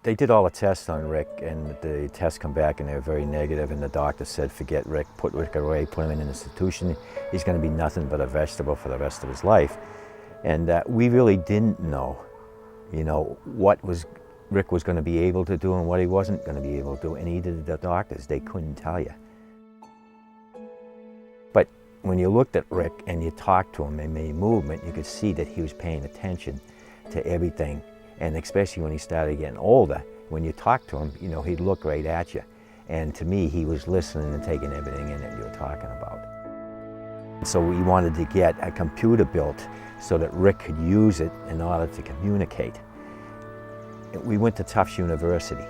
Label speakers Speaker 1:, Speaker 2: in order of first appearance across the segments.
Speaker 1: They did all the tests on Rick, and the tests come back and they were very negative, and the doctor said, forget Rick, put Rick away, put him in an institution. He's going to be nothing but a vegetable for the rest of his life. And we really didn't know, what Rick was going to be able to do and what he wasn't going to be able to do, and either the doctors, they couldn't tell you. But when you looked at Rick and you talked to him and made movement, you could see that he was paying attention to everything. And especially when he started getting older, when you talked to him, he'd look right at you. And to me, he was listening and taking everything in that you were talking about. So we wanted to get a computer built so that Rick could use it in order to communicate. We went to Tufts University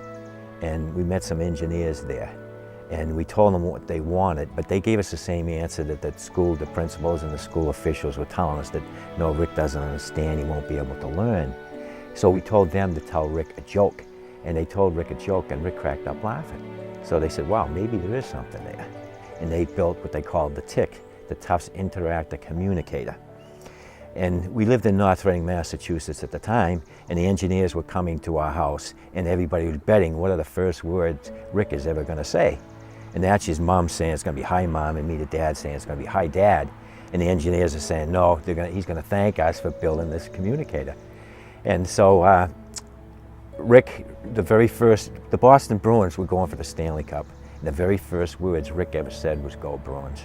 Speaker 1: and we met some engineers there. And we told them what they wanted, but they gave us the same answer that the principals and the school officials were telling us, that no, Rick doesn't understand, he won't be able to learn. So we told them to tell Rick a joke, and they told Rick a joke, and Rick cracked up laughing. So they said, wow, maybe there is something there. And they built what they called the TIC, the Tufts Interactive Communicator. And we lived in North Reading, Massachusetts at the time, and the engineers were coming to our house, and everybody was betting what are the first words Rick is ever going to say. And that's his mom saying it's going to be hi Mom, and me, the dad, saying it's going to be hi Dad. And the engineers are saying, no, he's going to thank us for building this communicator. And so Rick, the Boston Bruins were going for the Stanley Cup. And the very first words Rick ever said was, go Bruins.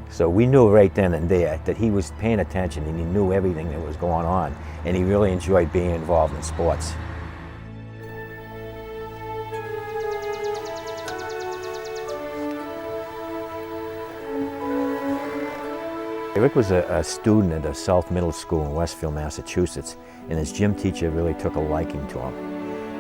Speaker 1: So we knew right then and there that he was paying attention and he knew everything that was going on. And he really enjoyed being involved in sports. Rick was a student at a South Middle School in Westfield, Massachusetts, and his gym teacher really took a liking to him.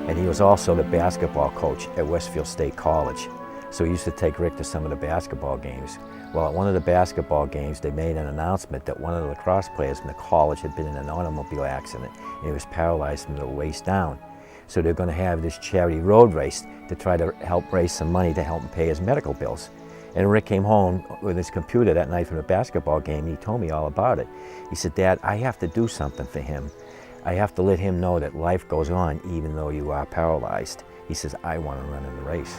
Speaker 1: And he was also the basketball coach at Westfield State College. So he used to take Rick to some of the basketball games. Well, at one of the basketball games, they made an announcement that one of the lacrosse players from the college had been in an automobile accident, and he was paralyzed from the waist down. So they're going to have this charity road race to try to help raise some money to help him pay his medical bills. And Rick came home with his computer that night from the basketball game. He told me all about it. He said, Dad, I have to do something for him. I have to let him know that life goes on even though you are paralyzed. He says, I want to run in the race.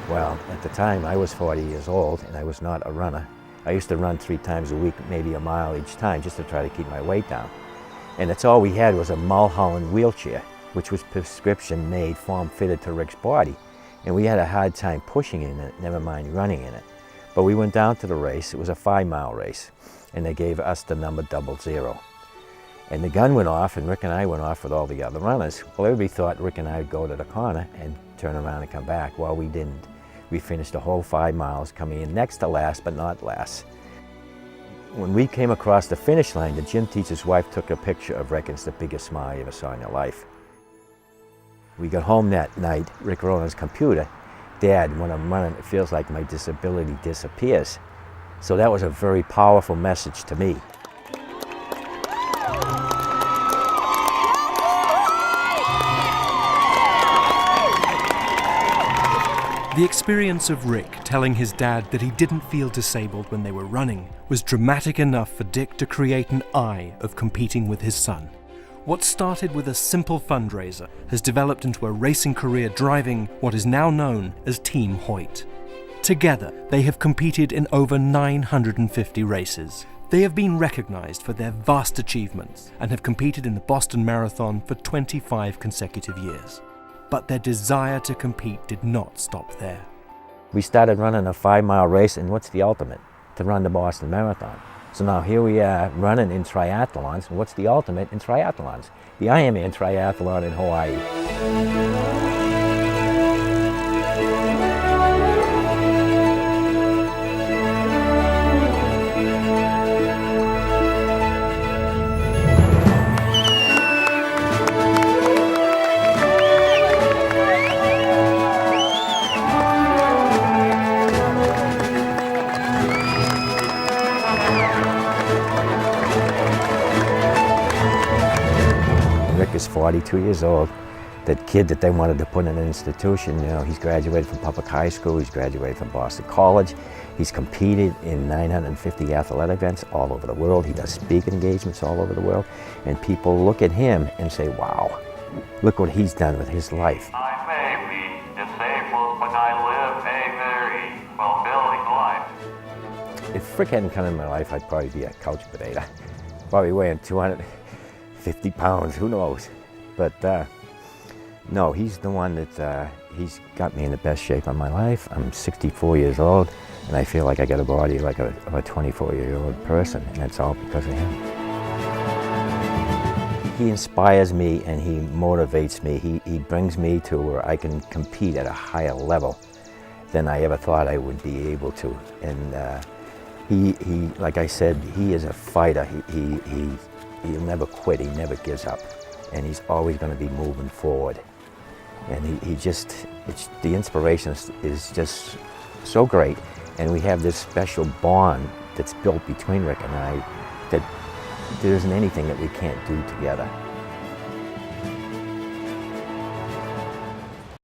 Speaker 1: Well, at the time, I was 40 years old and I was not a runner. I used to run 3 times a week, maybe a mile each time, just to try to keep my weight down. And that's all we had was a Mulholland wheelchair, which was prescription made, form fitted to Rick's body. And we had a hard time pushing in it, never mind running in it. But we went down to the race. It was a 5-mile race, and they gave us the number 00. And the gun went off, and Rick and I went off with all the other runners. Well, everybody thought Rick and I would go to the corner and turn around and come back. Well, we didn't. We finished the whole 5 miles, coming in next to last, but not last. When we came across the finish line, the gym teacher's wife took a picture of Rick, and it's the biggest smile you ever saw in your life. We got home that night, Rick wrote on his computer, Dad, when I'm running, it feels like my disability disappears. So that was a very powerful message to me.
Speaker 2: The experience of Rick telling his dad that he didn't feel disabled when they were running was dramatic enough for Dick to create an eye of competing with his son. What started with a simple fundraiser has developed into a racing career driving what is now known as Team Hoyt. Together, they have competed in over 950 races. They have been recognized for their vast achievements and have competed in the Boston Marathon for 25 consecutive years. But their desire to compete did not stop there.
Speaker 1: We started running a 5-mile race, and what's the ultimate? To run the Boston Marathon. So now here we are running in triathlons, and what's the ultimate in triathlons? The Ironman triathlon in Hawaii. Rick is 42 years old, that kid that they wanted to put in an institution. You know, he's graduated from public high school, he's graduated from Boston College, he's competed in 950 athletic events all over the world, he does speaking engagements all over the world, and people look at him and say, wow, look what he's done with his life.
Speaker 3: I may be disabled, but I live a very fulfilling life.
Speaker 1: If Rick hadn't come in my life, I'd probably be a couch potato, probably weighing 250 pounds, who knows. But no, he's the one that, he's got me in the best shape of my life. I'm 64 years old, and I feel like I got a body like of a 24-year-old person, and that's all because of him. He inspires me and he motivates me. He brings me to where I can compete at a higher level than I ever thought I would be able to. And he, like I said, he is a fighter. He'll never quit, he never gives up. And he's always going to be moving forward. And the inspiration is just so great. And we have this special bond that's built between Rick and I that there isn't anything that we can't do together.